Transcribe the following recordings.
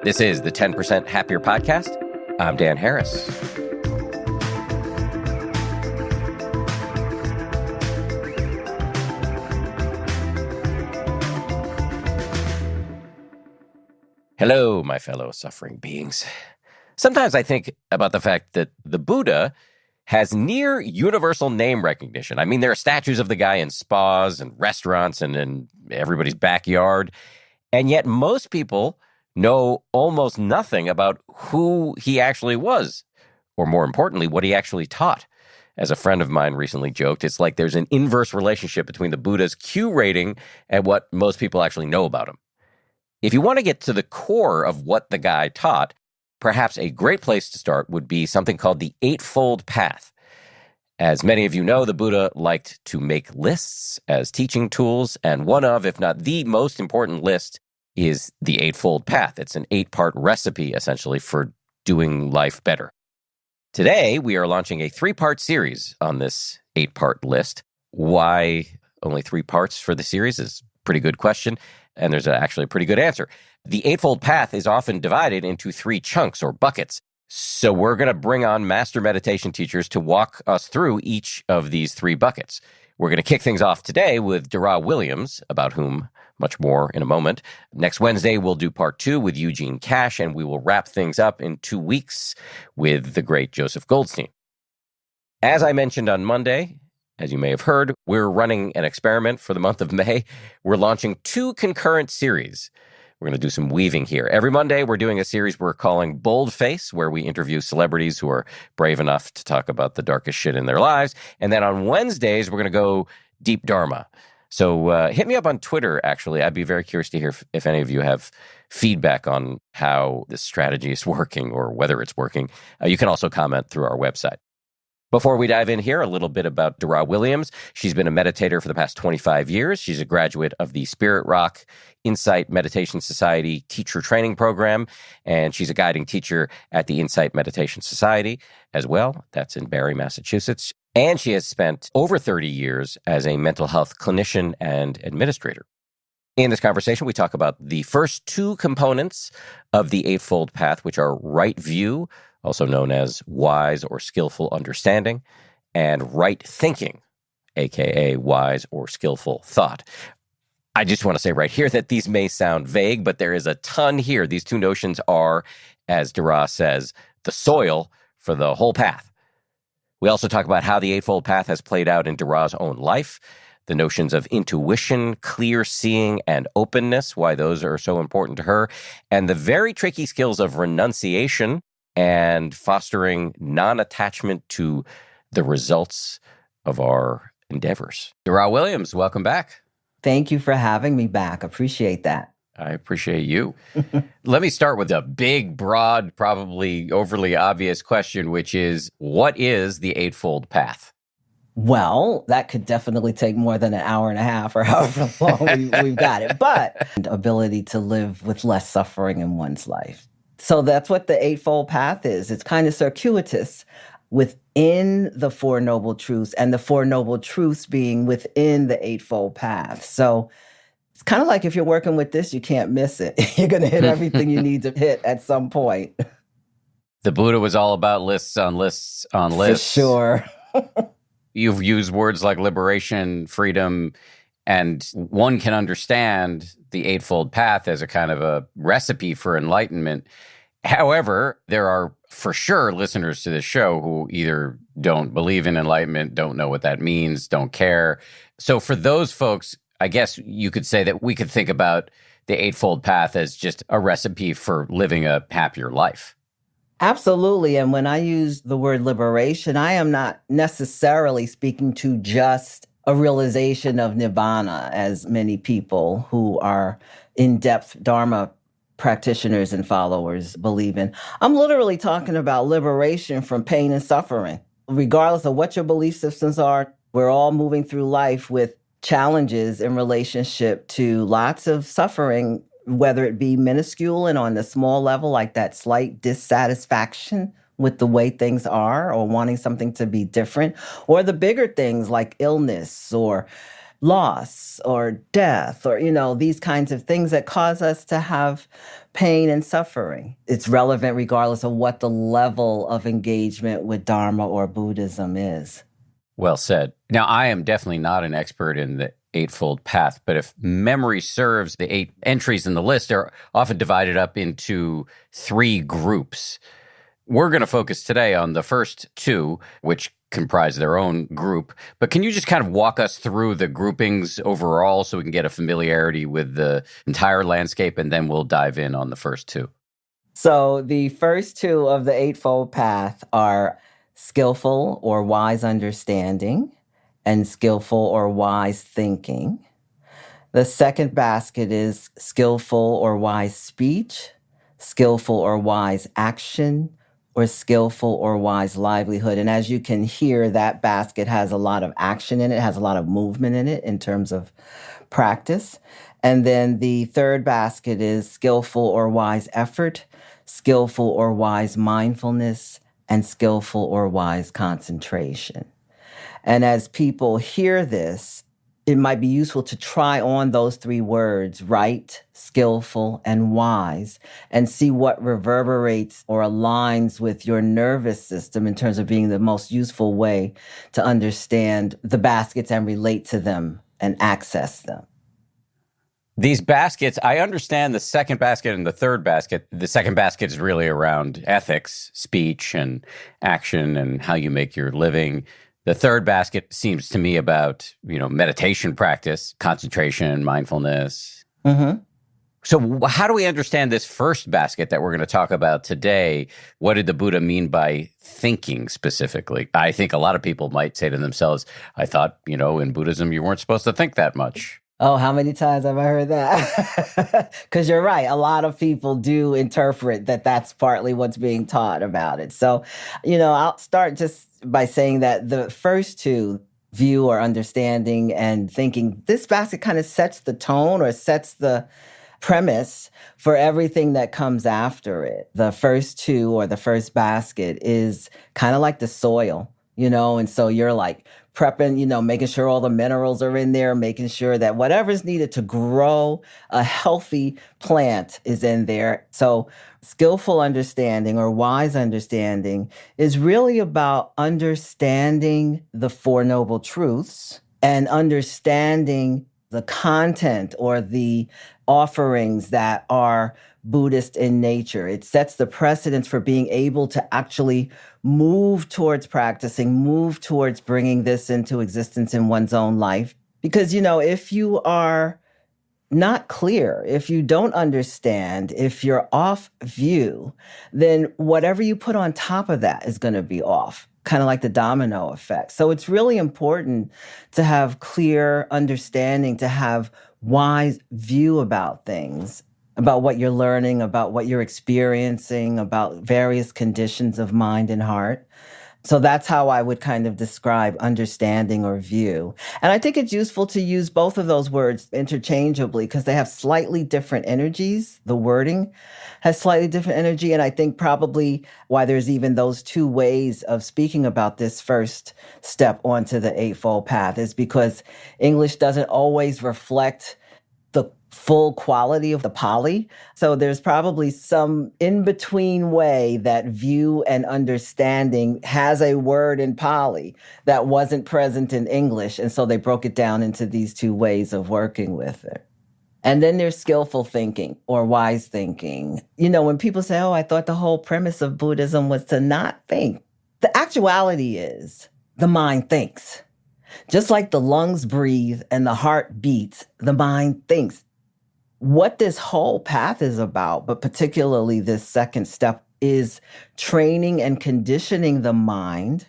This is the 10% Happier Podcast. I'm Dan Harris. Hello, my fellow suffering beings. Sometimes I think about the fact that the Buddha has near universal name recognition. I mean, there are statues of the guy in spas and restaurants and in everybody's backyard, and yet most people know almost nothing about who he actually was, or more importantly, what he actually taught. As a friend of mine recently joked, it's like there's an inverse relationship between the Buddha's Q rating and what most people actually know about him. If you want to get to the core of what the guy taught, perhaps a great place to start would be something called the Eightfold Path. As many of you know, the Buddha liked to make lists as teaching tools, and one of, if not the most important list, is the Eightfold Path. It's an 8-part recipe, essentially, for doing life better. Today, we are launching a 3-part series on this 8-part list. Why only 3 parts for the series is a pretty good question, and there's actually a pretty good answer. The Eightfold Path is often divided into 3 chunks or buckets. So we're going to bring on master meditation teachers to walk us through each of these 3 buckets. We're going to kick things off today with DaRa Williams, about whom much more in a moment. Next Wednesday, we'll do part 2 with Eugene Cash, and we will wrap things up in 2 weeks with the great Joseph Goldstein. As I mentioned on Monday, as you may have heard, we're running an experiment for the month of May. We're launching 2 concurrent series. We're going to do some weaving here. Every Monday, we're doing a series we're calling Boldface, where we interview celebrities who are brave enough to talk about the darkest shit in their lives. And then on Wednesdays, we're going to go Deep Dharma. So hit me up on Twitter, actually. I'd be very curious to hear if any of you have feedback on how this strategy is working or whether it's working. You can also comment through our website. Before we dive in here, a little bit about DaRa Williams. She's been a meditator for the past 25 years. She's a graduate of the Spirit Rock Insight Meditation Society teacher training program, and she's a guiding teacher at the Insight Meditation Society as well. That's in Barre, Massachusetts. And she has spent over 30 years as a mental health clinician and administrator. In this conversation, we talk about the first 2 components of the Eightfold Path, which are right view, also known as wise or skillful understanding, and right thinking, aka wise or skillful thought. I just want to say right here that these may sound vague, but there is a ton here. These 2 notions are, as DaRa says, the soil for the whole path. We also talk about how the Eightfold Path has played out in DaRa's own life, the notions of intuition, clear seeing, and openness, why those are so important to her, and the very tricky skills of renunciation and fostering non-attachment to the results of our endeavors. DaRa Williams, welcome back. Thank you for having me back. Appreciate that. I appreciate you. Let me start with a big, broad, probably overly obvious question, which is, what is the Eightfold Path? Well, that could definitely take more than an hour and a half or however long we've got it. But the ability to live with less suffering in one's life. So that's what the Eightfold Path is. It's kind of circuitous within the 4 Noble Truths, and the 4 Noble Truths being within the Eightfold Path. So it's kind of like if you're working with this, you can't miss it. You're going to hit everything you need to hit at some point. The Buddha was all about lists on lists on lists. For sure. You've used words like liberation, freedom, and one can understand the Eightfold Path as a kind of a recipe for enlightenment. However, there are for sure listeners to this show who either don't believe in enlightenment, don't know what that means, don't care. So for those folks, I guess you could say that we could think about the Eightfold Path as just a recipe for living a happier life. Absolutely. And when I use the word liberation, I am not necessarily speaking to just a realization of nibbana, as many people who are in-depth Dharma practitioners and followers believe in. I'm literally talking about liberation from pain and suffering. Regardless of what your belief systems are, we're all moving through life with challenges in relationship to lots of suffering, whether it be minuscule and on the small level, like that slight dissatisfaction with the way things are or wanting something to be different, or the bigger things like illness or loss or death or, these kinds of things that cause us to have pain and suffering. It's relevant regardless of what the level of engagement with Dharma or Buddhism is. Well said. Now, I am definitely not an expert in the Eightfold Path, but if memory serves, the 8 entries in the list are often divided up into 3 groups. We're going to focus today on the first 2, which comprise their own group. But can you just kind of walk us through the groupings overall so we can get a familiarity with the entire landscape, and then we'll dive in on the first 2? So the first 2 of the Eightfold Path are skillful or wise understanding and skillful or wise thinking. The second basket is skillful or wise speech, skillful or wise action, or skillful or wise livelihood. And as you can hear, that basket has a lot of action in it, has a lot of movement in it in terms of practice. And then the third basket is skillful or wise effort, skillful or wise mindfulness, and skillful or wise concentration. And as people hear this, it might be useful to try on those 3 words, right, skillful, and wise, and see what reverberates or aligns with your nervous system in terms of being the most useful way to understand the baskets and relate to them and access them. These baskets, I understand the second basket and the third basket. The second basket is really around ethics, speech, and action, and how you make your living. The third basket seems to me about, meditation practice, concentration, mindfulness. Mm-hmm. So how do we understand this first basket that we're going to talk about today? What did the Buddha mean by thinking specifically? I think a lot of people might say to themselves, I thought, in Buddhism, you weren't supposed to think that much. Oh, how many times have I heard that? Because you're right. A lot of people do interpret that that's partly what's being taught about it. So, I'll start just by saying that the first 2, view or understanding and thinking, this basket kind of sets the tone or sets the premise for everything that comes after it. The first 2 or the first basket is kind of like the soil, and so you're like prepping, making sure all the minerals are in there, making sure that whatever's needed to grow a healthy plant is in there. So skillful understanding or wise understanding is really about understanding the 4 Noble Truths and understanding the content or the offerings that are Buddhist in nature. It sets the precedence for being able to actually move towards practicing, move towards bringing this into existence in one's own life. Because, if you are not clear, if you don't understand, if you're off view, then whatever you put on top of that is going to be off, kind of like the domino effect. So it's really important to have clear understanding, to have wise view about things, about what you're learning, about what you're experiencing, about various conditions of mind and heart. So that's how I would kind of describe understanding or view. And I think it's useful to use both of those words interchangeably because they have slightly different energies. The wording has slightly different energy. And I think probably why there's even those 2 ways of speaking about this first step onto the Eightfold Path is because English doesn't always reflect the full quality of the Pali. So there's probably some in-between way that view and understanding has a word in Pali that wasn't present in English. And so they broke it down into these 2 ways of working with it. And then there's skillful thinking or wise thinking. When people say, I thought the whole premise of Buddhism was to not think. The actuality is the mind thinks. Just like the lungs breathe and the heart beats, the mind thinks. What this whole path is about, but particularly this second step, is training and conditioning the mind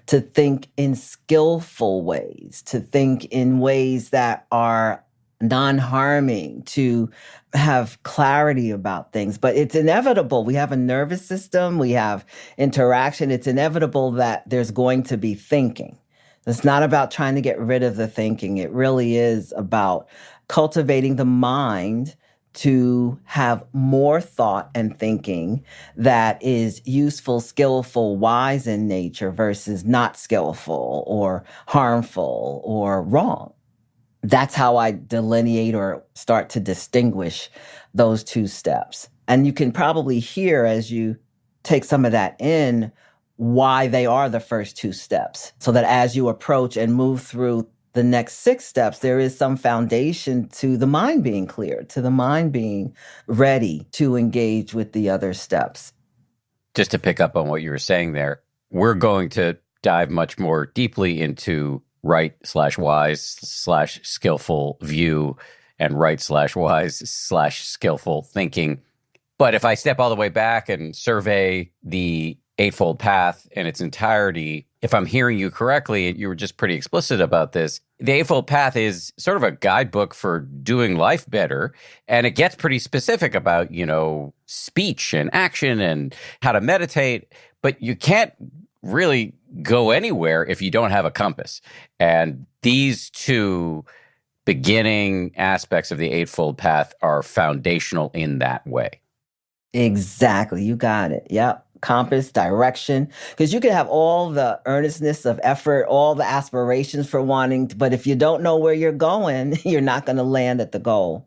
to think in skillful ways, to think in ways that are non-harming, to have clarity about things. But it's inevitable. We have a nervous system, we have interaction. It's inevitable that there's going to be thinking. It's not about trying to get rid of the thinking. It really is about cultivating the mind to have more thought and thinking that is useful, skillful, wise in nature versus not skillful or harmful or wrong. That's how I delineate or start to distinguish those two steps. And you can probably hear as you take some of that in why they are the first two steps. So that as you approach and move through the next six steps, there is some foundation to the mind being clear, to the mind being ready to engage with the other steps. Just to pick up on what you were saying there, we're going to dive much more deeply into right/wise/skillful view and right/wise/skillful thinking. But if I step all the way back and survey the Eightfold Path in its entirety, if I'm hearing you correctly, you were just pretty explicit about this. The Eightfold Path is sort of a guidebook for doing life better. And it gets pretty specific about, speech and action and how to meditate. But you can't really go anywhere if you don't have a compass. And these two beginning aspects of the Eightfold Path are foundational in that way. Exactly. You got it. Yep. Compass, direction. Because you can have all the earnestness of effort, all the aspirations for wanting, but if you don't know where you're going, you're not going to land at the goal.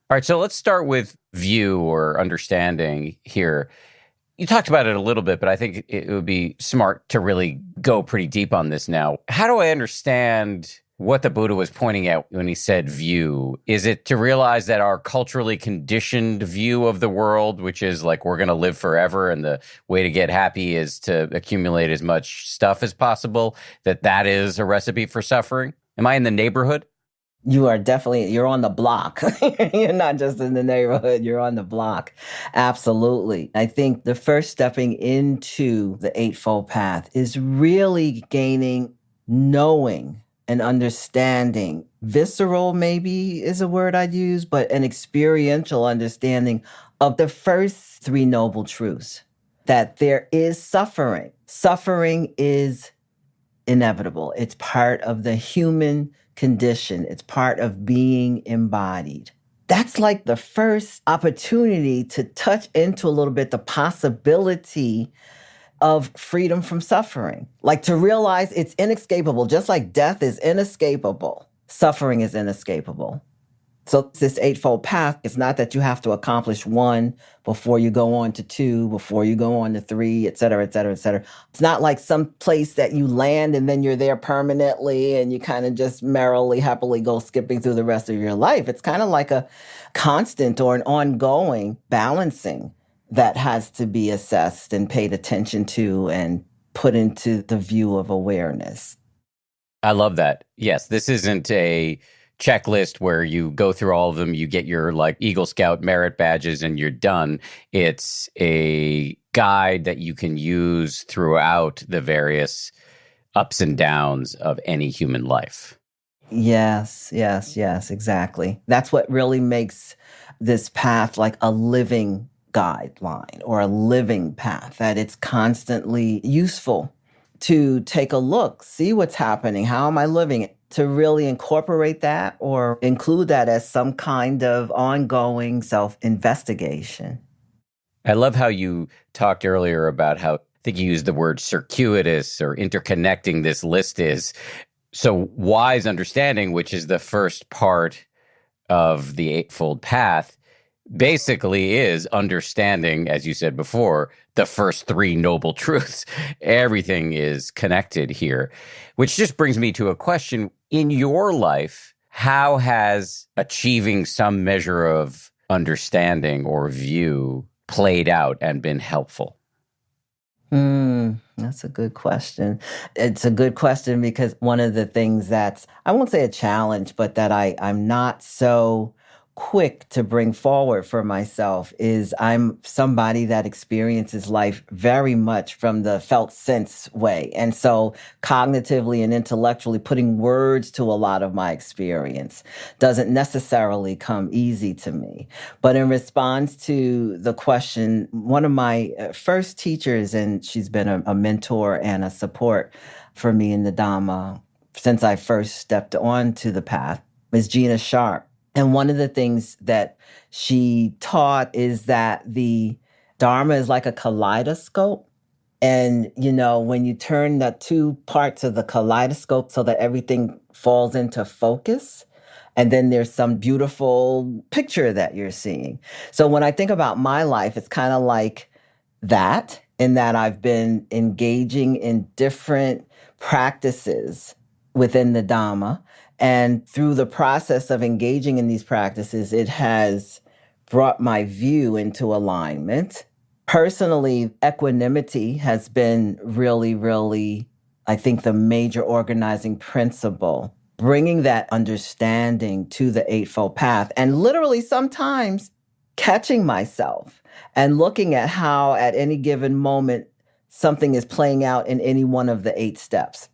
All right. So let's start with view or understanding here. You talked about it a little bit, but I think it would be smart to really go pretty deep on this now. How do I understand what the Buddha was pointing out when he said view? Is it to realize that our culturally conditioned view of the world, which is like we're going to live forever and the way to get happy is to accumulate as much stuff as possible, that is a recipe for suffering? Am I in the neighborhood? You are definitely, you're on the block. You're not just in the neighborhood, you're on the block. Absolutely. I think the first stepping into the Eightfold Path is really gaining knowing and understanding. Visceral maybe is a word I'd use, but an experiential understanding of the first three noble truths, that there is suffering. Suffering is inevitable. It's part of the human condition. It's part of being embodied. That's like the first opportunity to touch into a little bit the possibility of freedom from suffering. Like to realize it's inescapable, just like death is inescapable, suffering is inescapable. So this Eightfold Path, it's not that you have to accomplish one before you go on to two, before you go on to three, et cetera, et cetera, et cetera. It's not like some place that you land and then you're there permanently and you kind of just merrily, happily go skipping through the rest of your life. It's kind of like a constant or an ongoing balancing that has to be assessed and paid attention to and put into the view of awareness. I love that. Yes, this isn't a checklist where you go through all of them, you get your like Eagle Scout merit badges and you're done. It's a guide that you can use throughout the various ups and downs of any human life. Yes, exactly. That's what really makes this path like a living guideline or a living path, that it's constantly useful to take a look, see what's happening, how am I living, to really incorporate that or include that as some kind of ongoing self-investigation. I love how you talked earlier about how, I think you used the word circuitous or interconnecting this list is. So wise understanding, which is the first part of the Eightfold Path, basically is understanding, as you said before, the first three noble truths. Everything is connected here, which just brings me to a question. In your life, how has achieving some measure of understanding or view played out and been helpful? That's a good question. It's a good question because one of the things that's, I won't say a challenge, but that I'm not so quick to bring forward for myself is I'm somebody that experiences life very much from the felt sense way. And so cognitively and intellectually putting words to a lot of my experience doesn't necessarily come easy to me. But in response to the question, one of my first teachers, and she's been a mentor and a support for me in the Dhamma since I first stepped onto the path, is Gina Sharp. And one of the things that she taught is that the Dharma is like a kaleidoscope. And, when you turn the two parts of the kaleidoscope so that everything falls into focus, And then there's some beautiful picture that you're seeing. So when I think about my life, it's kind of like that, in that I've been engaging in different practices within the Dhamma. And through the process of engaging in these practices, it has brought my view into alignment. Personally, equanimity has been really, really, I think, the major organizing principle, bringing that understanding to the Eightfold Path, and literally sometimes catching myself and looking at how at any given moment something is playing out in any one of the 8 steps.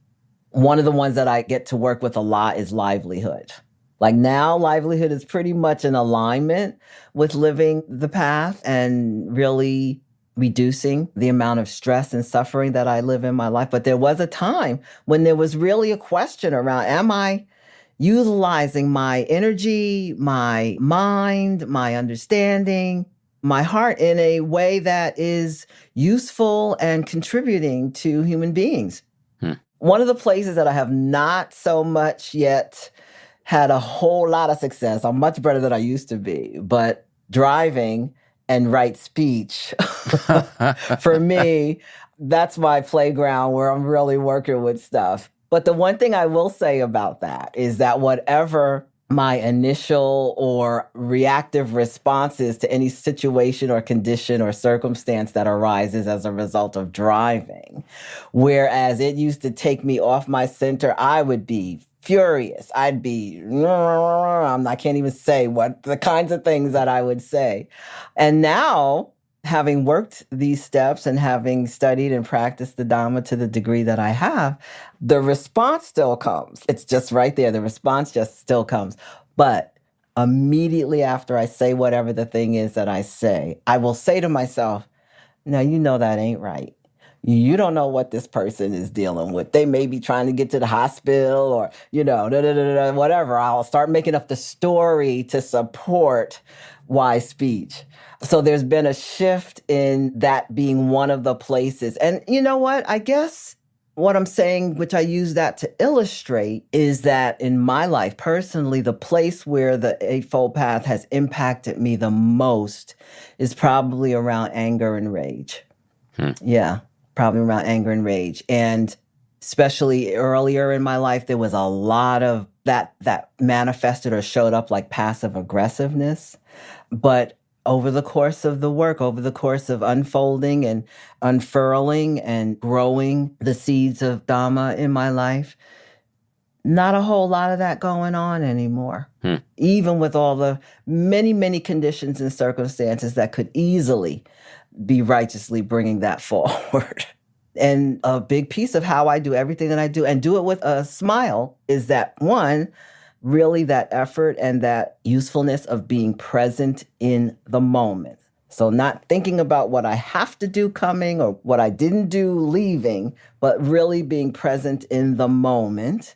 One of the ones that I get to work with a lot is livelihood. Like now, livelihood is pretty much in alignment with living the path and really reducing the amount of stress and suffering that I live in my life. But there was a time when there was really a question around, am I utilizing my energy, my mind, my understanding, my heart in a way that is useful and contributing to human beings? One of the places that I have not so much yet had a whole lot of success, I'm much better than I used to be, but driving and right speech, for me, that's my playground where I'm really working with stuff. But the one thing I will say about that is that whatever my initial or reactive responses to any situation or condition or circumstance that arises as a result of driving, whereas it used to take me off my center, I would be furious. I'd be, I can't even say what the kinds of things that I would say. And now, having worked these steps and having studied and practiced the Dhamma to the degree that I have, the response still comes. It's just right there. The response just still comes. But immediately after I say whatever the thing is that I say, I will say to myself, now, you know that ain't right. You don't know what this person is dealing with. They may be trying to get to the hospital or, whatever. I'll start making up the story to support wise speech. So there's been a shift in that being one of the places. And you know what? I guess what I'm saying, which I use that to illustrate, is that in my life, personally, the place where the Eightfold Path has impacted me the most is probably around anger and rage. Yeah, probably around anger and rage. And especially earlier in my life, there was a lot of that manifested or showed up like passive aggressiveness. But over the course of the work, over the course of unfolding and unfurling and growing the seeds of Dhamma in my life, not a whole lot of that going on anymore. Even with all the many, many conditions and circumstances that could easily be righteously bringing that forward. And a big piece of how I do everything that I do, and do it with a smile, is that one, really that effort and that usefulness of being present in the moment. So not thinking about what I have to do coming or what I didn't do leaving, but really being present in the moment.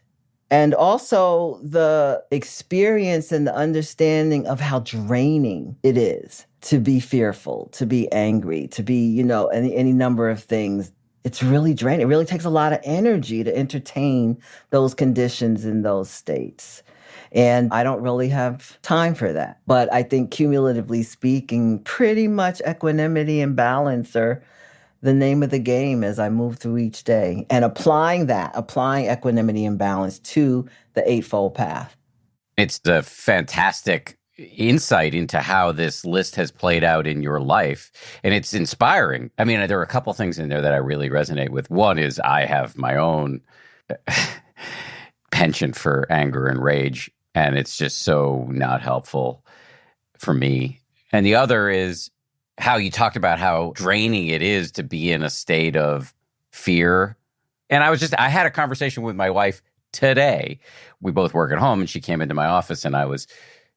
And also the experience and the understanding of how draining it is to be fearful, to be angry, to be, any number of things. It's really draining. It really takes a lot of energy to entertain those conditions in those states. And I don't really have time for that. But I think cumulatively speaking, pretty much equanimity and balance are the name of the game as I move through each day. And applying equanimity and balance to the Eightfold Path. It's a fantastic insight into how this list has played out in your life. And it's inspiring. I mean, there are a couple things in there that I really resonate with. One is I have my own penchant for anger and rage, and it's just so not helpful for me. And the other is how you talked about how draining it is to be in a state of fear. And I had a conversation with my wife today. We both work at home, and she came into my office, and I was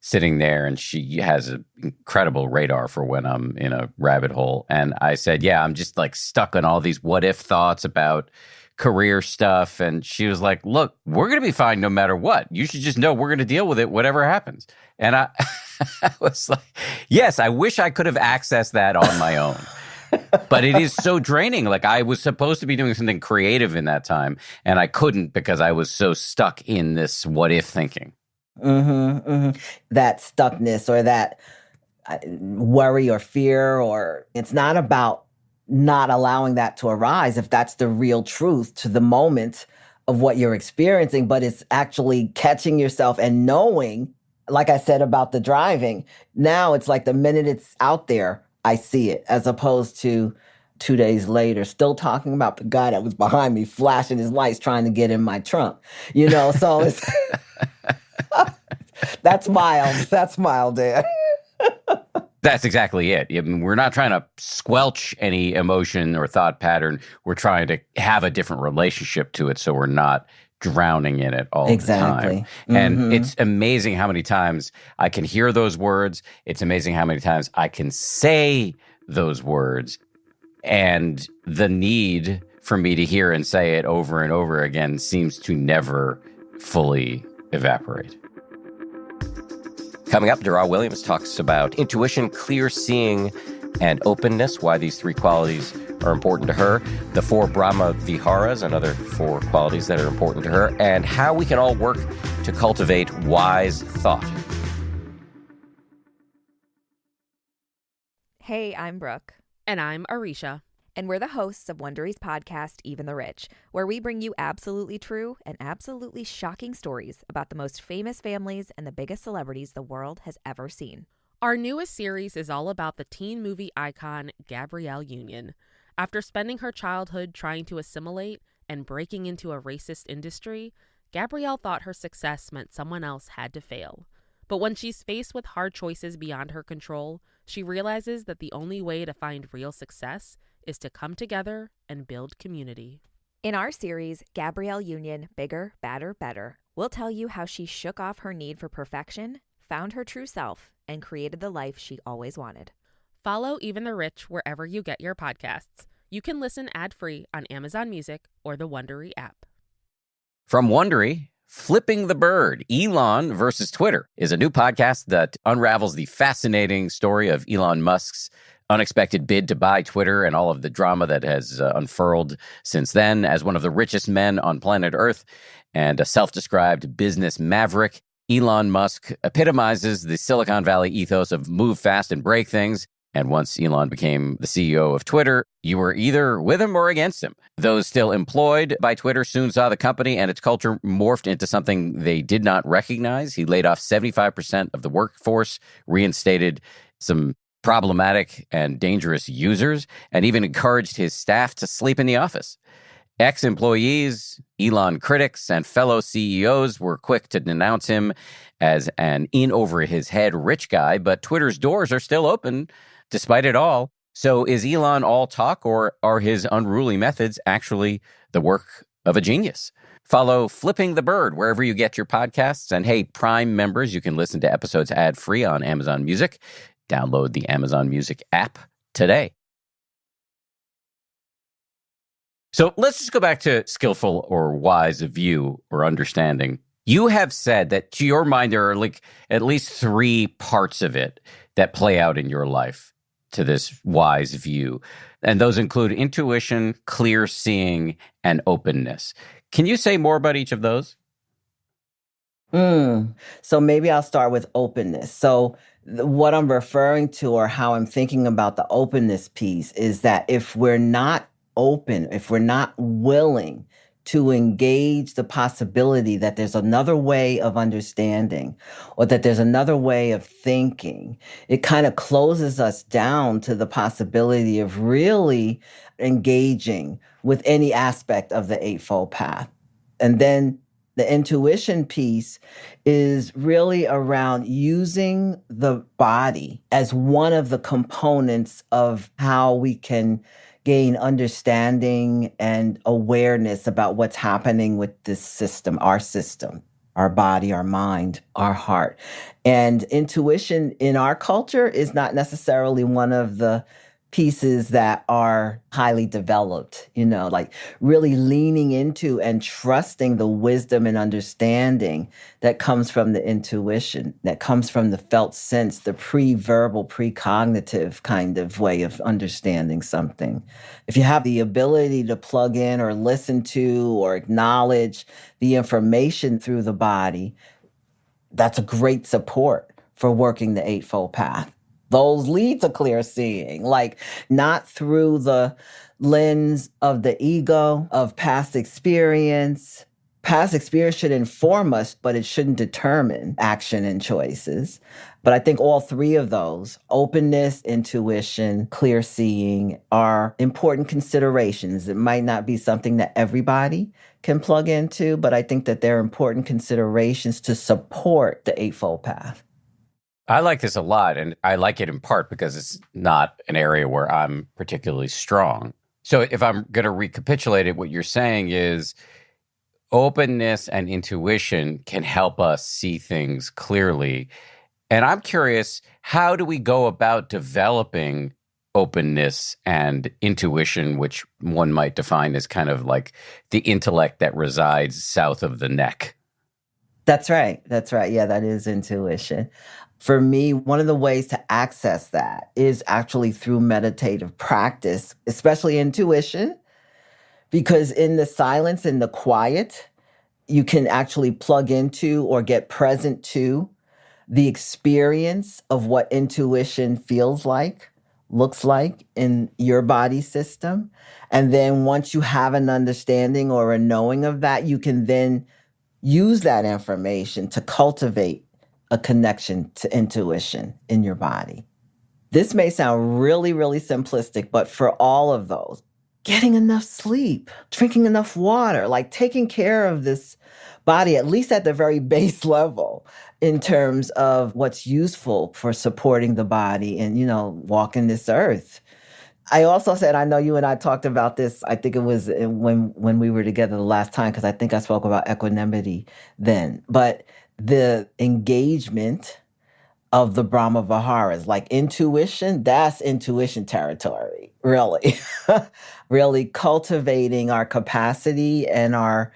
sitting there, and she has an incredible radar for when I'm in a rabbit hole. And I said, yeah, I'm just like stuck on all these what if thoughts about career stuff. And she was like, look, we're going to be fine no matter what. You should just know we're going to deal with it, whatever happens. And I was like, yes, I wish I could have accessed that on my own. But it is so draining. Like I was supposed to be doing something creative in that time, and I couldn't because I was so stuck in this what if thinking. That stuckness or that worry or fear, or it's not about not allowing that to arise if that's the real truth to the moment of what you're experiencing, but it's actually catching yourself and knowing, like I said about the driving, now it's like the minute it's out there, I see it, as opposed to 2 days later, still talking about the guy that was behind me, flashing his lights, trying to get in my trunk, so it's, that's mild. That's mild, Dan. That's exactly it. I mean, we're not trying to squelch any emotion or thought pattern. We're trying to have a different relationship to it so we're not drowning in it all the time. And it's amazing how many times I can hear those words. It's amazing how many times I can say those words. And the need for me to hear and say it over and over again seems to never fully evaporate. Coming up, DaRa Williams talks about intuition, clear seeing, and openness, why these three qualities are important to her, the 4 Brahma Viharas, another 4 qualities that are important to her, and how we can all work to cultivate wise thought. Hey, I'm Brooke. And I'm Arisha. And we're the hosts of Wondery's podcast, Even the Rich, where we bring you absolutely true and absolutely shocking stories about the most famous families and the biggest celebrities the world has ever seen. Our newest series is all about the teen movie icon Gabrielle Union. After spending her childhood trying to assimilate and breaking into a racist industry, Gabrielle thought her success meant someone else had to fail. But when she's faced with hard choices beyond her control, she realizes that the only way to find real success is to come together and build community. In our series, Gabrielle Union, Bigger, Badder, Better, we'll tell you how she shook off her need for perfection, found her true self, and created the life she always wanted. Follow Even the Rich wherever you get your podcasts. You can listen ad-free on Amazon Music or the Wondery app. From Wondery, Flipping the Bird, Elon versus Twitter, is a new podcast that unravels the fascinating story of Elon Musk's unexpected bid to buy Twitter and all of the drama that has unfurled since then. As one of the richest men on planet Earth and a self-described business maverick, Elon Musk epitomizes the Silicon Valley ethos of move fast and break things. And once Elon became the CEO of Twitter, you were either with him or against him. Those still employed by Twitter soon saw the company and its culture morphed into something they did not recognize. He laid off 75% of the workforce, reinstated some problematic and dangerous users, and even encouraged his staff to sleep in the office. Ex-employees, Elon critics, and fellow CEOs were quick to denounce him as an in-over-his-head rich guy, but Twitter's doors are still open despite it all. So is Elon all talk, or are his unruly methods actually the work of a genius? Follow Flipping the Bird wherever you get your podcasts. And hey, Prime members, you can listen to episodes ad-free on Amazon Music. Download the Amazon Music app today. So let's just go back to skillful or wise view or understanding. You have said that to your mind, there are like at least 3 parts of it that play out in your life to this wise view. And those include intuition, clear seeing, and openness. Can you say more about each of those? So maybe I'll start with openness. So what I'm referring to, or how I'm thinking about the openness piece, is that if we're not open, if we're not willing to engage the possibility that there's another way of understanding or that there's another way of thinking, it kind of closes us down to the possibility of really engaging with any aspect of the Eightfold Path. And then the intuition piece is really around using the body as one of the components of how we can gain understanding and awareness about what's happening with this system, our body, our mind, our heart. And intuition in our culture is not necessarily one of the pieces that are highly developed, like really leaning into and trusting the wisdom and understanding that comes from the intuition, that comes from the felt sense, the pre-verbal, precognitive kind of way of understanding something. If you have the ability to plug in or listen to or acknowledge the information through the body, that's a great support for working the Eightfold Path. Those lead to clear seeing, like not through the lens of the ego, of past experience. Past experience should inform us, but it shouldn't determine action and choices. But I think all three of those, openness, intuition, clear seeing, are important considerations. It might not be something that everybody can plug into, but I think that they're important considerations to support the Eightfold Path. I like this a lot, and I like it in part because it's not an area where I'm particularly strong. So if I'm going to recapitulate it, what you're saying is openness and intuition can help us see things clearly. And I'm curious, how do we go about developing openness and intuition, which one might define as kind of like the intellect that resides south of the neck? That's right. Yeah, that is intuition. For me, one of the ways to access that is actually through meditative practice, especially intuition, because in the silence, in the quiet, you can actually plug into or get present to the experience of what intuition feels like, looks like in your body system. And then once you have an understanding or a knowing of that, you can then use that information to cultivate a connection to intuition in your body. This may sound really, really simplistic, but for all of those, getting enough sleep, drinking enough water, like taking care of this body, at least at the very base level, in terms of what's useful for supporting the body and, walking this earth. I also said, I know you and I talked about this, I think it was when we were together the last time, because I think I spoke about equanimity then. But the engagement of the Brahma Viharas, like intuition, that's intuition territory, really. Really cultivating our capacity and our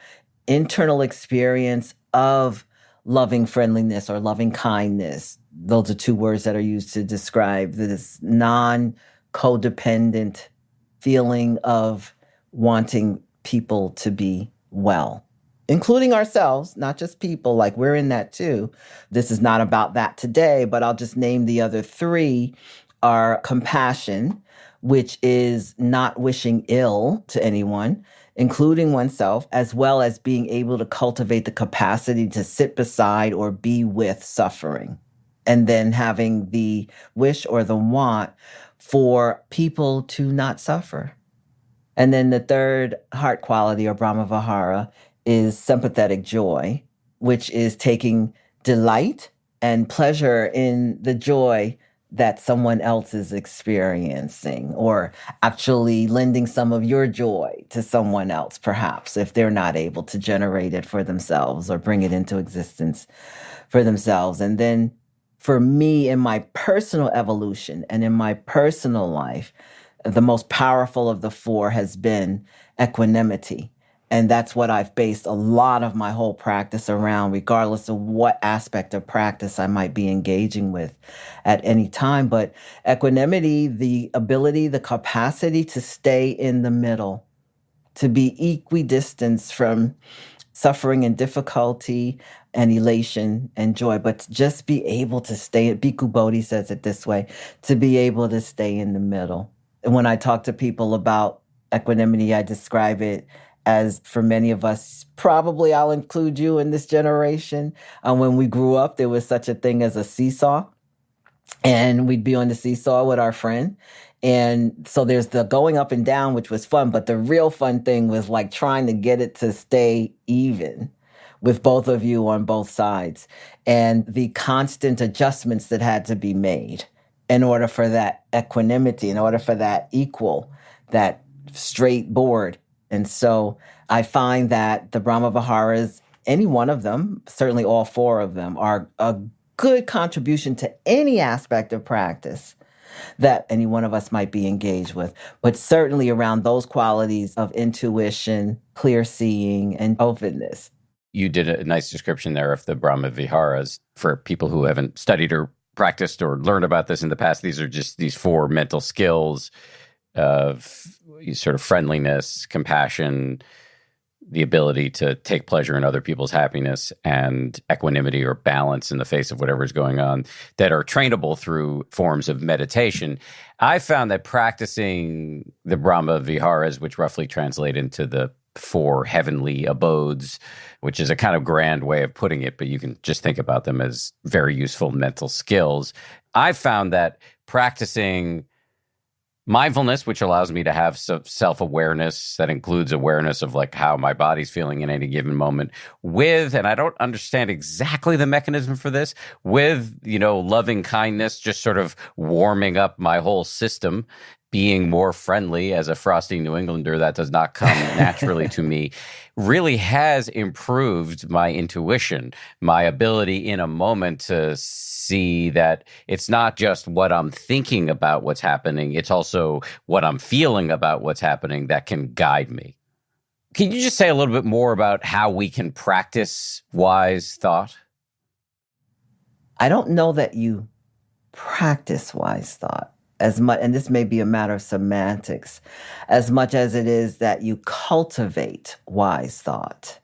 internal experience of loving friendliness or loving kindness. Those are two words that are used to describe this non-codependent feeling of wanting people to be well, including ourselves, not just people, like we're in that too. This is not about that today, but I'll just name the other three are compassion, which is not wishing ill to anyone, including oneself, as well as being able to cultivate the capacity to sit beside or be with suffering. And then having the wish or the want for people to not suffer. And then the third heart quality or Brahma Vihara is sympathetic joy, which is taking delight and pleasure in the joy that someone else is experiencing, or actually lending some of your joy to someone else, perhaps, if they're not able to generate it for themselves or bring it into existence for themselves. And then for me, in my personal evolution and in my personal life, the most powerful of the four has been equanimity. And that's what I've based a lot of my whole practice around, regardless of what aspect of practice I might be engaging with at any time. But equanimity, the ability, the capacity to stay in the middle, to be equidistant from suffering and difficulty and elation and joy, but to just be able to stay, Bhikkhu Bodhi says it this way, to be able to stay in the middle. And when I talk to people about equanimity, I describe it as, for many of us, probably I'll include you in this generation. When we grew up, there was such a thing as a seesaw, and we'd be on the seesaw with our friend. And so there's the going up and down, which was fun, but the real fun thing was like trying to get it to stay even with both of you on both sides, and the constant adjustments that had to be made in order for that equanimity, in order for that equal, that straight board. And so I find that the Brahma Viharas, any one of them, certainly all four of them, are a good contribution to any aspect of practice that any one of us might be engaged with, but certainly around those qualities of intuition, clear seeing, and openness. You did a nice description there of the Brahma Viharas. For people who haven't studied or practiced or learned about this in the past, these are just these four mental skills of sort of friendliness, compassion, the ability to take pleasure in other people's happiness and equanimity or balance in the face of whatever is going on that are trainable through forms of meditation. I found that practicing the Brahma Viharas, which roughly translate into the 4 heavenly abodes, which is a kind of grand way of putting it, but you can just think about them as very useful mental skills. I found that practicing mindfulness, which allows me to have self-awareness that includes awareness of like how my body's feeling in any given moment with, and I don't understand exactly the mechanism for this, with, loving kindness, just sort of warming up my whole system, being more friendly as a frosty New Englander that does not come naturally to me, really has improved my intuition, my ability in a moment to see that it's not just what I'm thinking about what's happening, it's also what I'm feeling about what's happening that can guide me. Can you just say a little bit more about how we can practice wise thought? I don't know that you practice wise thought as much, and this may be a matter of semantics, as much as it is that you cultivate wise thought.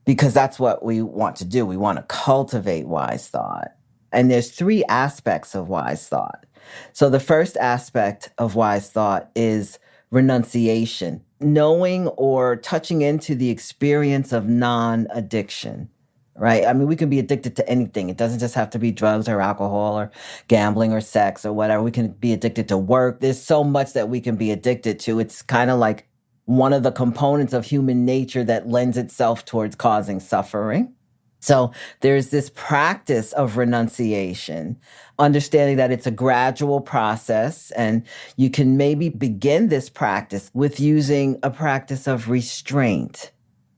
Because that's what we want to do. We want to cultivate wise thought. And there's 3 aspects of wise thought. So the first aspect of wise thought is renunciation, knowing or touching into the experience of non-addiction. Right? I mean, we can be addicted to anything. It doesn't just have to be drugs or alcohol or gambling or sex or whatever. We can be addicted to work. There's so much that we can be addicted to. It's kind of like one of the components of human nature that lends itself towards causing suffering. So there's this practice of renunciation, understanding that it's a gradual process, and you can maybe begin this practice with using a practice of restraint,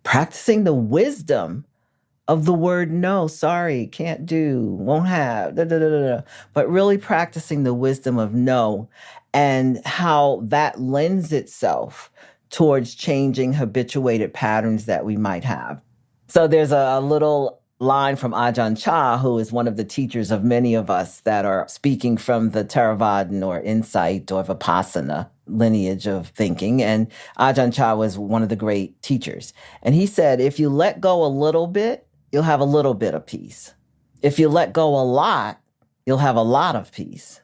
practicing the wisdom of the word no, sorry, can't do, won't have, but really practicing the wisdom of no and how that lends itself towards changing habituated patterns that we might have. So there's a little line from Ajahn Chah, who is one of the teachers of many of us that are speaking from the Theravadan or Insight or Vipassana lineage of thinking. And Ajahn Chah was one of the great teachers. And he said, if you let go a little bit, you'll have a little bit of peace. If you let go a lot, you'll have a lot of peace.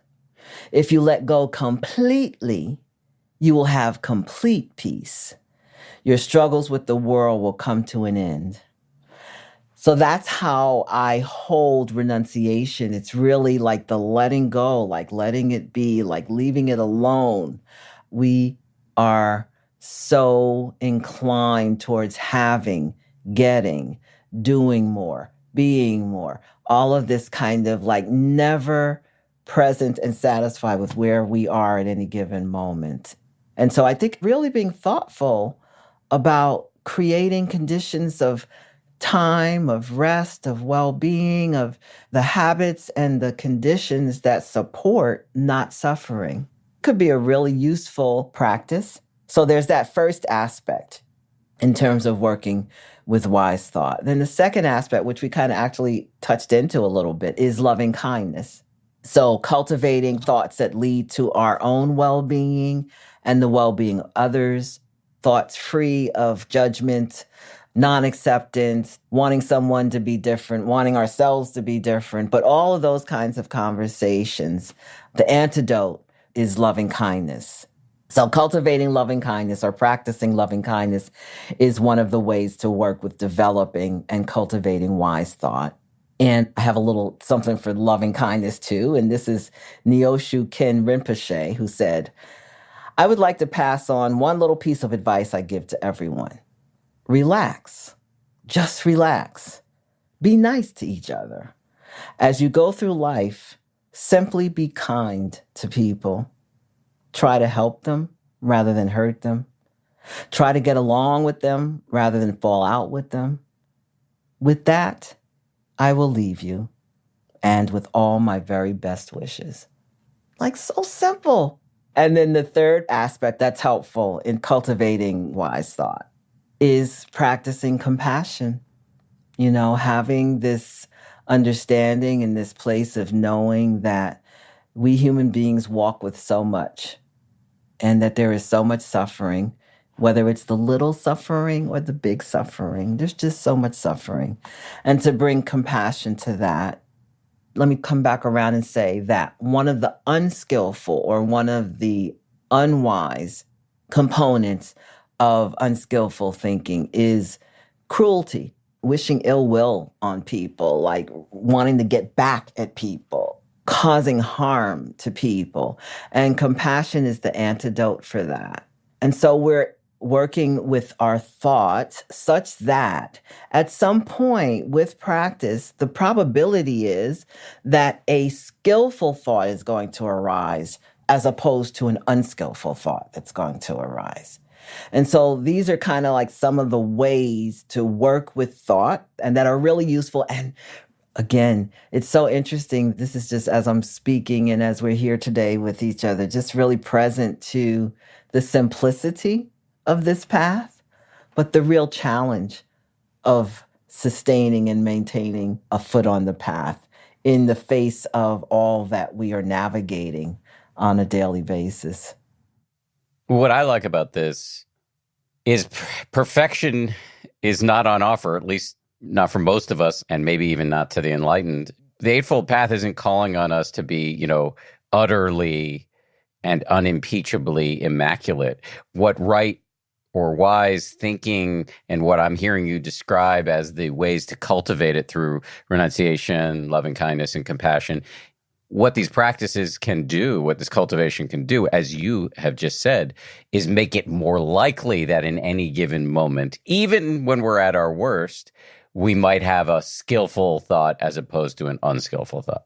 If you let go completely, you will have complete peace. Your struggles with the world will come to an end. So that's how I hold renunciation. It's really like the letting go, like letting it be, like leaving it alone. We are so inclined towards having, getting, doing more, being more, all of this kind of like never present and satisfied with where we are at any given moment. And so I think really being thoughtful about creating conditions of time, of rest, of well-being, of the habits and the conditions that support not suffering could be a really useful practice. So there's that first aspect in terms of working with wise thought. Then the second aspect, which we kind of actually touched into a little bit, is loving kindness. So cultivating thoughts that lead to our own well-being and the well-being of others, thoughts free of judgment, non-acceptance, wanting someone to be different, wanting ourselves to be different, but all of those kinds of conversations. The antidote is loving kindness. So cultivating loving kindness or practicing loving kindness is one of the ways to work with developing and cultivating wise thought. And I have a little something for loving kindness too. And this is Nyoshu Ken Rinpoche, who said, I would like to pass on one little piece of advice I give to everyone. Relax. Just relax. Be nice to each other. As you go through life, simply be kind to people. Try to help them rather than hurt them. Try to get along with them rather than fall out with them. With that, I will leave you, and with all my very best wishes. Like, so simple. And then the third aspect that's helpful in cultivating wise thought is practicing compassion. You know, having this understanding and this place of knowing that we human beings walk with so much and that there is so much suffering. whether it's the little suffering or the big suffering. There's just so much suffering. And to bring compassion to that, let me come back around and say that one of the unskillful or one of the unwise components of unskillful thinking is cruelty, wishing ill will on people, like wanting to get back at people, causing harm to people. And compassion is the antidote for that. And so we're working with our thoughts such that at some point with practice, the probability is that a skillful thought is going to arise as opposed to an unskillful thought that's going to arise. And so these are kind of like some of the ways to work with thought and that are really useful. And again, it's so interesting. This is just as I'm speaking and as we're here today with each other, just really present to the simplicity of this path, but the real challenge of sustaining and maintaining a foot on the path in the face of all that we are navigating on a daily basis. What I like about this is perfection is not on offer, at least not for most of us, and maybe even not to the enlightened. The Eightfold Path isn't calling on us to be, utterly and unimpeachably immaculate. What right or wise thinking and what I'm hearing you describe as the ways to cultivate it through renunciation, loving kindness, and compassion, what these practices can do, what this cultivation can do, as you have just said, is make it more likely that in any given moment, even when we're at our worst, we might have a skillful thought as opposed to an unskillful thought.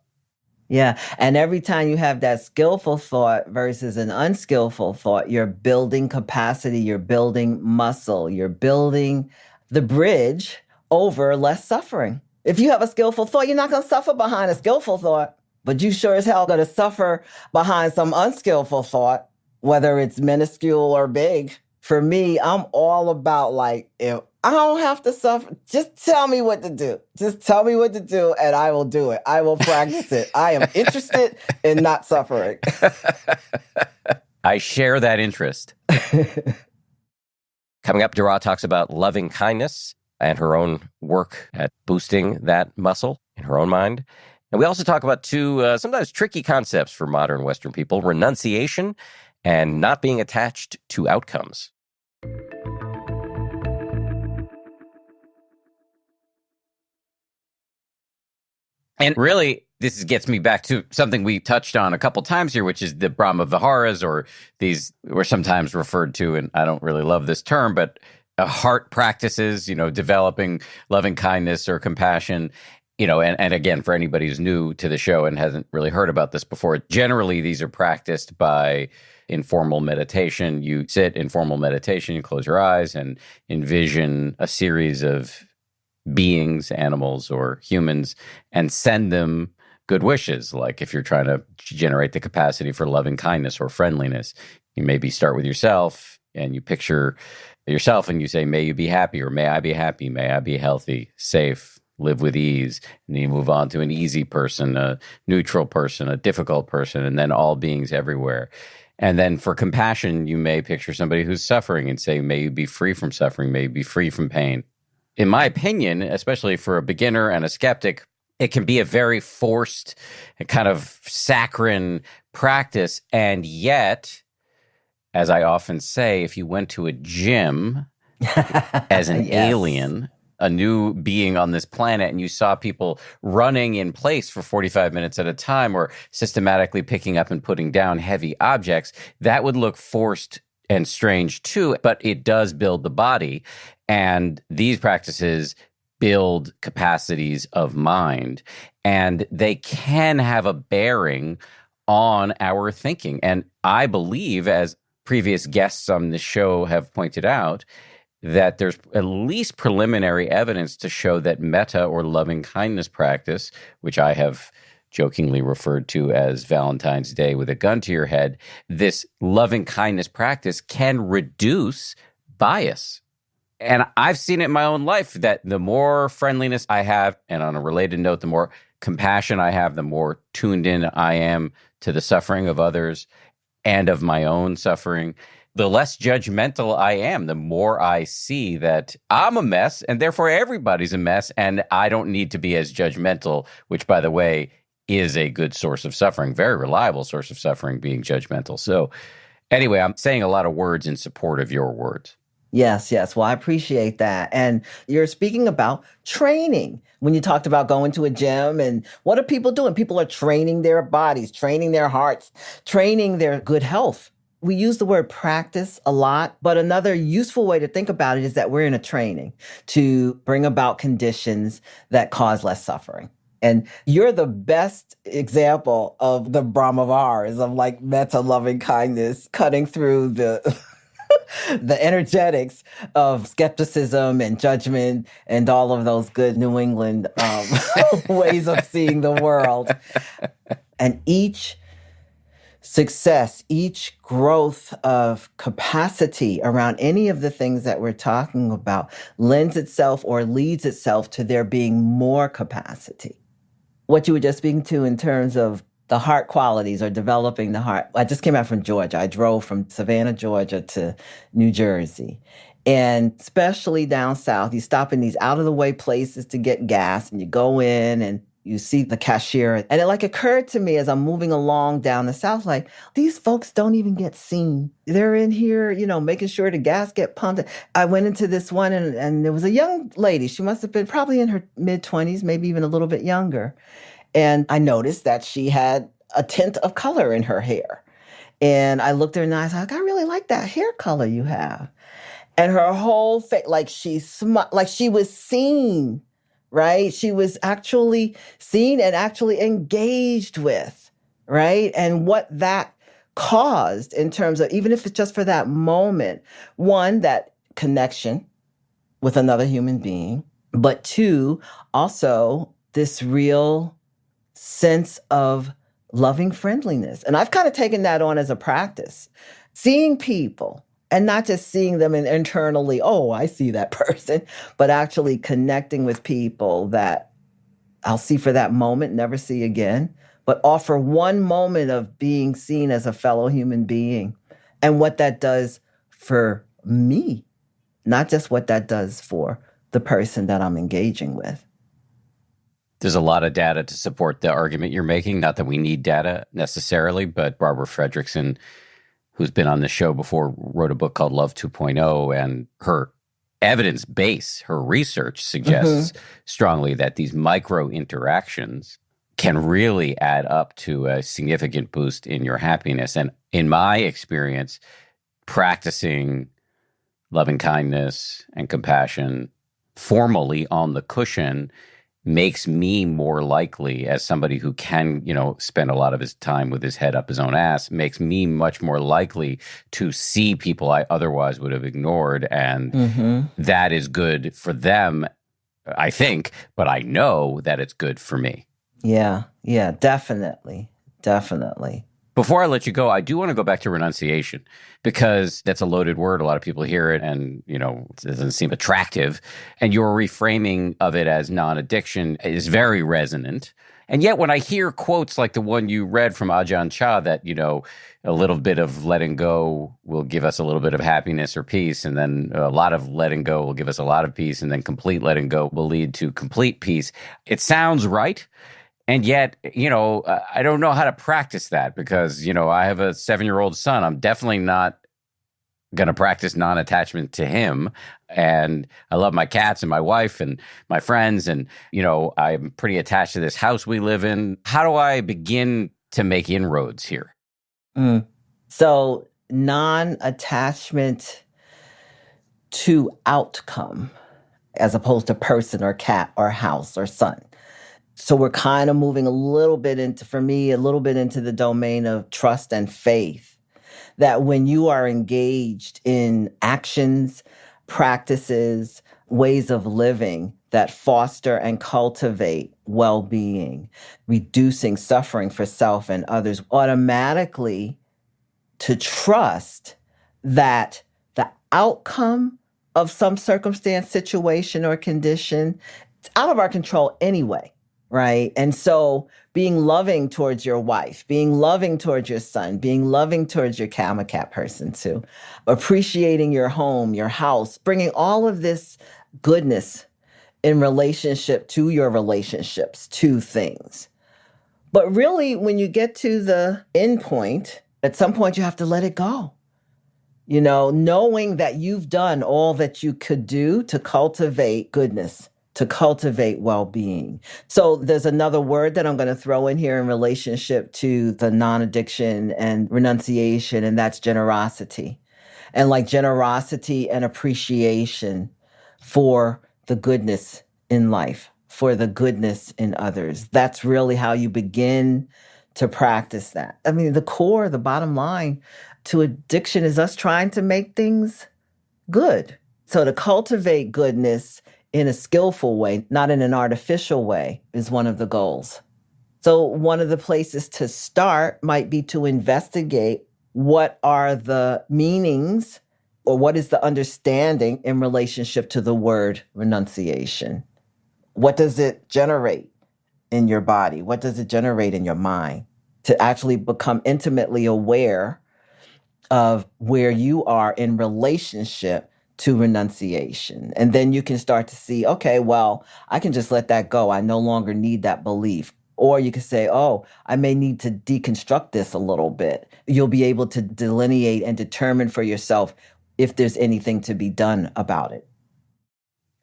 Yeah. And every time you have that skillful thought versus an unskillful thought, you're building capacity, you're building muscle, you're building the bridge over less suffering. If you have a skillful thought, you're not going to suffer behind a skillful thought, but you sure as hell going to suffer behind some unskillful thought, whether it's minuscule or big. For me, I'm all about if I don't have to suffer. Just tell me what to do. Just tell me what to do and I will do it. I will practice it. I am interested in not suffering. I share that interest. Coming up, DaRa talks about loving kindness and her own work at boosting that muscle in her own mind. And we also talk about two sometimes tricky concepts for modern Western people, renunciation and not being attached to outcomes. And really, this gets me back to something we touched on a couple times here, which is the Brahma Viharas, or these were sometimes referred to, and I don't really love this term, but heart practices, developing loving kindness or compassion, and again, for anybody who's new to the show and hasn't really heard about this before, generally these are practiced by informal meditation. You sit in formal meditation, you close your eyes and envision a series of beings, animals or humans, and send them good wishes. Like if you're trying to generate the capacity for loving kindness or friendliness, you maybe start with yourself and you picture yourself and you say, may you be happy, or may I be happy, may I be healthy, safe, live with ease. And then you move on to an easy person, a neutral person, a difficult person, and then all beings everywhere. And then for compassion, you may picture somebody who's suffering and say, may you be free from suffering, may you be free from pain. In my opinion, especially for a beginner and a skeptic, it can be a very forced kind of saccharine practice. And yet, as I often say, if you went to a gym as an alien, a new being on this planet, and you saw people running in place for 45 minutes at a time or systematically picking up and putting down heavy objects, that would look forced and strange too, but it does build the body. And these practices build capacities of mind, and they can have a bearing on our thinking. And I believe, as previous guests on the show have pointed out, that there's at least preliminary evidence to show that metta or loving kindness practice, which I have jokingly referred to as Valentine's Day with a gun to your head, this loving kindness practice can reduce bias. And I've seen it in my own life that the more friendliness I have, and on a related note, the more compassion I have, the more tuned in I am to the suffering of others and of my own suffering, the less judgmental I am, the more I see that I'm a mess and therefore everybody's a mess and I don't need to be as judgmental, which, by the way, is a good source of suffering, very reliable source of suffering, being judgmental. So anyway, I'm saying a lot of words in support of your words. Yes, yes. Well, I appreciate that. And you're speaking about training. When you talked about going to a gym, and what are people doing? People are training their bodies, training their hearts, training their good health. We use the word practice a lot, but another useful way to think about it is that we're in a training to bring about conditions that cause less suffering. And you're the best example of the Brahmavaras, of like metta, loving kindness, cutting through the the energetics of skepticism and judgment and all of those good New England ways of seeing the world. And each success, each growth of capacity around any of the things that we're talking about lends itself or leads itself to there being more capacity. What you were just speaking to in terms of the heart qualities or developing the heart. I just came out from Georgia. I drove from Savannah, Georgia to New Jersey. And especially down south, you stop in these out-of-the-way places to get gas, and you go in and you see the cashier. And it like occurred to me as I'm moving along down the south, like, these folks don't even get seen. They're in here, you know, making sure the gas get pumped. I went into this one and there was a young lady. She must have been probably in her mid-20s, maybe even a little bit younger. And I noticed that she had a tint of color in her hair. And I looked her in the eyes, like, I really like that hair color you have. And her whole face, like like she was seen, right? She was actually seen and actually engaged with, right? And what that caused in terms of, even if it's just for that moment, one, that connection with another human being, but two, also this real sense of loving friendliness. And I've kind of taken that on as a practice, seeing people and not just seeing them internally, oh, I see that person, but actually connecting with people that I'll see for that moment, never see again, but offer one moment of being seen as a fellow human being and what that does for me, not just what that does for the person that I'm engaging with. There's a lot of data to support the argument you're making. Not that we need data necessarily, but Barbara Fredrickson, who's been on the show before, wrote a book called Love 2.0, and her evidence base, her research suggests strongly that these micro interactions can really add up to a significant boost in your happiness. And in my experience, practicing loving kindness and compassion formally on the cushion makes me more likely, as somebody who can, you know, spend a lot of his time with his head up his own ass, makes me much more likely to see people I otherwise would have ignored. And that is good for them, I think, but I know that it's good for me. Yeah, definitely. Before I let you go, I do want to go back to renunciation, because that's a loaded word. A lot of people hear it and, you know, it doesn't seem attractive. And your reframing of it as non-addiction is very resonant. And yet when I hear quotes like the one you read from Ajahn Chah, that, you know, a little bit of letting go will give us a little bit of happiness or peace, and then a lot of letting go will give us a lot of peace, and then complete letting go will lead to complete peace. It sounds right. And yet, you know, I don't know how to practice that, because, you know, I have a 7-year-old son. I'm definitely not going to practice non-attachment to him. And I love my cats and my wife and my friends. And, you know, I'm pretty attached to this house we live in. How do I begin to make inroads here? So non-attachment to outcome as opposed to person or cat or house or son. So we're kind of moving a little bit into the domain of trust and faith, that when you are engaged in actions, practices, ways of living that foster and cultivate well-being, reducing suffering for self and others, automatically to trust that the outcome of some circumstance, situation, or condition, it's out of our control anyway. right? And so being loving towards your wife, being loving towards your son, being loving towards your cow, I'm a cat person too, appreciating your home, your house, bringing all of this goodness in relationship to your relationships, to things. But really, when you get to the end point, at some point you have to let it go. You know, knowing that you've done all that you could do to cultivate goodness, to cultivate well-being. So there's another word that I'm going to throw in here in relationship to the non-addiction and renunciation, and that's generosity. And like generosity and appreciation for the goodness in life, for the goodness in others. That's really how you begin to practice that. I mean, the core, the bottom line to addiction is us trying to make things good. So to cultivate goodness in a skillful way, not in an artificial way, is one of the goals. So one of the places to start might be to investigate what are the meanings or what is the understanding in relationship to the word renunciation. What does it generate in your body? What does it generate in your mind? To actually become intimately aware of where you are in relationship to renunciation. And then you can start to see, okay, well, I can just let that go. I no longer need that belief. Or you can say, oh, I may need to deconstruct this a little bit. You'll be able to delineate and determine for yourself if there's anything to be done about it.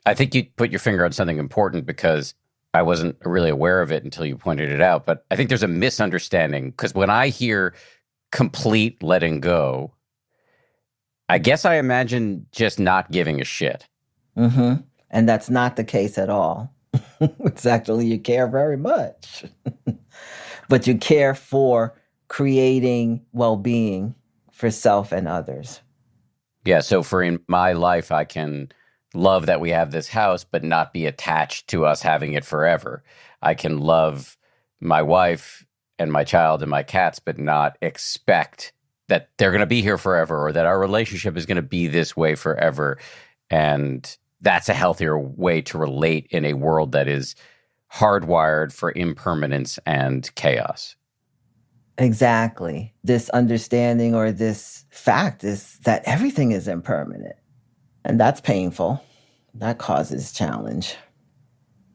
I think you put your finger on something important because I wasn't really aware of it until you pointed it out. But I think there's a misunderstanding because when I hear complete letting go, I guess I imagine just not giving a shit. Mm-hmm. And that's not the case at all. It's actually you care very much. But you care for creating well-being for self and others. Yeah, so for in my life, I can love that we have this house, but not be attached to us having it forever. I can love my wife and my child and my cats, but not expect that they're going to be here forever or that our relationship is going to be this way forever. And that's a healthier way to relate in a world that is hardwired for impermanence and chaos. Exactly. This understanding or this fact is that everything is impermanent. And that's painful. That causes challenge.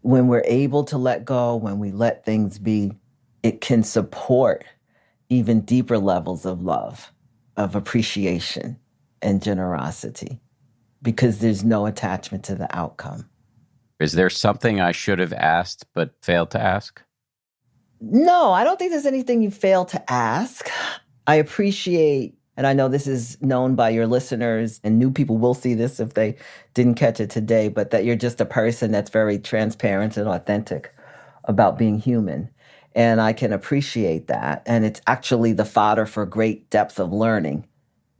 When we're able to let go, when we let things be, it can support even deeper levels of love, of appreciation and generosity, because there's no attachment to the outcome. Is there something I should have asked but failed to ask? No, I don't think there's anything you failed to ask. I appreciate, and I know this is known by your listeners, and new people will see this if they didn't catch it today, but that you're just a person that's very transparent and authentic about being human. And I can appreciate that. And it's actually the fodder for great depth of learning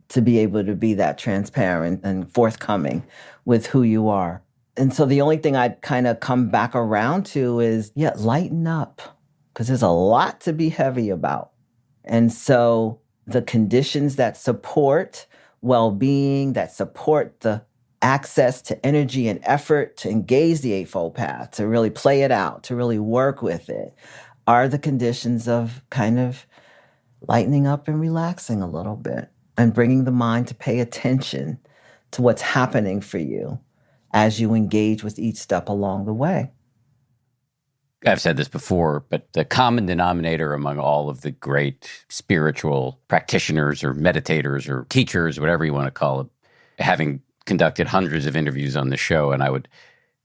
to be able to be that transparent and forthcoming with who you are. And so the only thing I'd kind of come back around to is, lighten up, because there's a lot to be heavy about. And so the conditions that support well-being, that support the access to energy and effort to engage the Eightfold Path, to really play it out, to really work with it, are the conditions of kind of lightening up and relaxing a little bit and bringing the mind to pay attention to what's happening for you as you engage with each step along the way. I've said this before, but the common denominator among all of the great spiritual practitioners or meditators or teachers, whatever you want to call it, having conducted hundreds of interviews on the show, and I would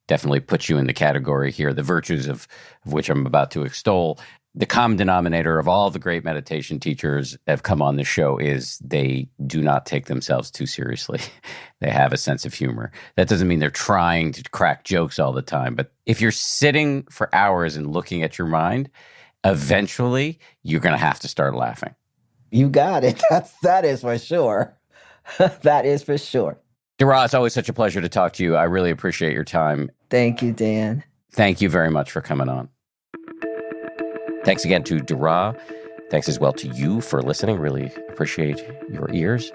definitely put you in the category here, the virtues of which I'm about to extol. The common denominator of all the great meditation teachers that have come on the show is they do not take themselves too seriously. They have a sense of humor. That doesn't mean they're trying to crack jokes all the time, but if you're sitting for hours and looking at your mind, eventually you're going to have to start laughing. You got it. That is for sure. That is for sure. DaRa, it's always such a pleasure to talk to you. I really appreciate your time. Thank you, Dan. Thank you very much for coming on. Thanks again to DaRa. Thanks as well to you for listening. Really appreciate your ears.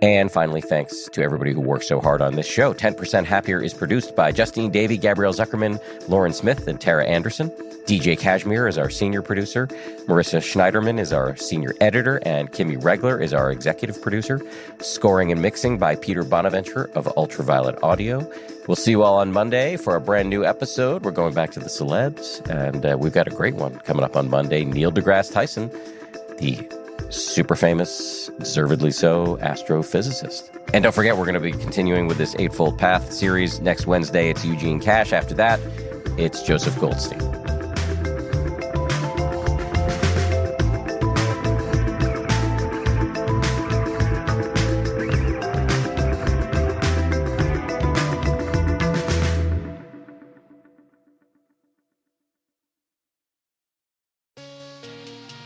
And finally, thanks to everybody who works so hard on this show. 10% Happier is produced by Justine Davey, Gabrielle Zuckerman, Lauren Smith, and Tara Anderson. DJ Kashmir is our senior producer. Marissa Schneiderman is our senior editor, and Kimmy Regler is our executive producer. Scoring and mixing by Peter Bonaventure of Ultraviolet Audio. We'll see you all on Monday for a brand new episode. We're going back to the celebs, and we've got a great one coming up on Monday. Neil deGrasse Tyson, the super famous, deservedly so, astrophysicist. And don't forget, we're going to be continuing with this Eightfold Path series. Next Wednesday, it's Eugene Cash. After that, it's Joseph Goldstein.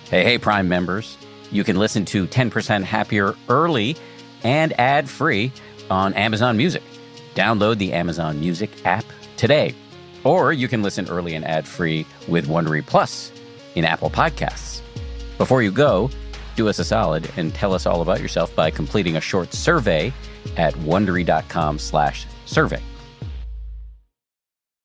Hey, Prime members. You can listen to 10% Happier early and ad-free on Amazon Music. Download the Amazon Music app today. Or you can listen early and ad-free with Wondery Plus in Apple Podcasts. Before you go, do us a solid and tell us all about yourself by completing a short survey at Wondery.com/survey.